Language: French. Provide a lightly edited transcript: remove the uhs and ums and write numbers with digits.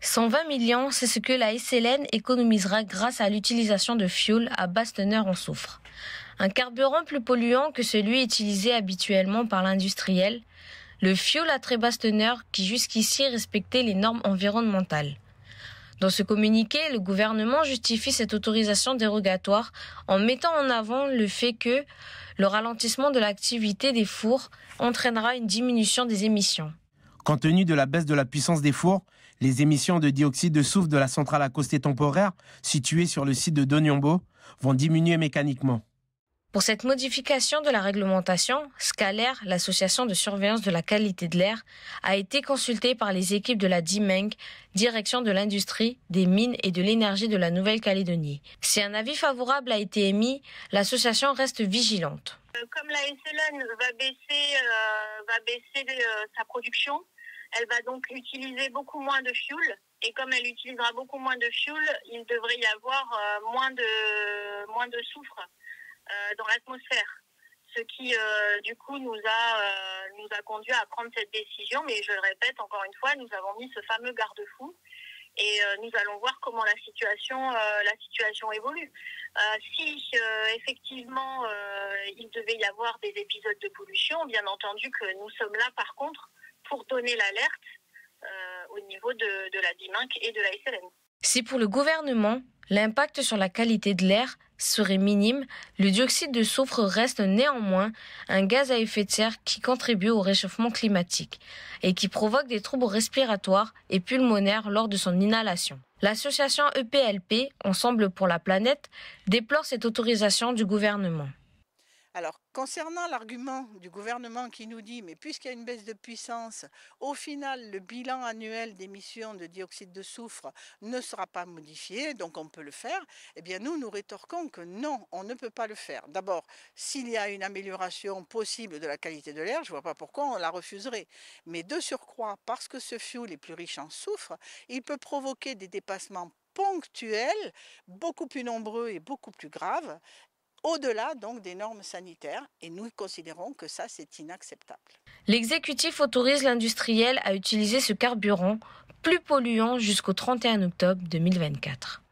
120 millions, c'est ce que la SLN économisera grâce à l'utilisation de fioul à basse teneur en soufre. Un carburant plus polluant que celui utilisé habituellement par l'industriel, le fioul à très basse teneur qui jusqu'ici respectait les normes environnementales. Dans ce communiqué, le gouvernement justifie cette autorisation dérogatoire en mettant en avant le fait que le ralentissement de l'activité des fours entraînera une diminution des émissions. Compte tenu de la baisse de la puissance des fours, les émissions de dioxyde de soufre de la centrale à costé temporaire, située sur le site de Donyombo, vont diminuer mécaniquement. Pour cette modification de la réglementation, Scalair, l'association de surveillance de la qualité de l'air, a été consultée par les équipes de la DIMENG, Direction de l'industrie, des mines et de l'énergie de la Nouvelle-Calédonie. Si un avis favorable a été émis, l'association reste vigilante. Comme la SLN va baisser sa production, elle va donc utiliser beaucoup moins de fioul. Et comme elle utilisera beaucoup moins de fioul, il devrait y avoir moins de soufre dans l'atmosphère, ce qui du coup nous a conduit à prendre cette décision. Mais je le répète encore une fois, nous avons mis ce fameux garde-fou et nous allons voir comment la situation évolue. Si effectivement il devait y avoir des épisodes de pollution, bien entendu que nous sommes là par contre pour donner l'alerte au niveau de la DIMENG et de la SLN. Si pour le gouvernement, l'impact sur la qualité de l'air serait minime, le dioxyde de soufre reste néanmoins un gaz à effet de serre qui contribue au réchauffement climatique et qui provoque des troubles respiratoires et pulmonaires lors de son inhalation. L'association EPLP, Ensemble pour la planète, déplore cette autorisation du gouvernement. Alors, concernant l'argument du gouvernement qui nous dit « mais puisqu'il y a une baisse de puissance, au final, le bilan annuel d'émissions de dioxyde de soufre ne sera pas modifié, donc on peut le faire », eh bien nous rétorquons que non, on ne peut pas le faire. D'abord, s'il y a une amélioration possible de la qualité de l'air, je ne vois pas pourquoi on la refuserait. Mais de surcroît, parce que ce fioul est plus riche en soufre, il peut provoquer des dépassements ponctuels, beaucoup plus nombreux et beaucoup plus graves, au-delà donc des normes sanitaires, et nous considérons que ça c'est inacceptable. L'exécutif autorise l'industriel à utiliser ce carburant plus polluant jusqu'au 31 octobre 2024.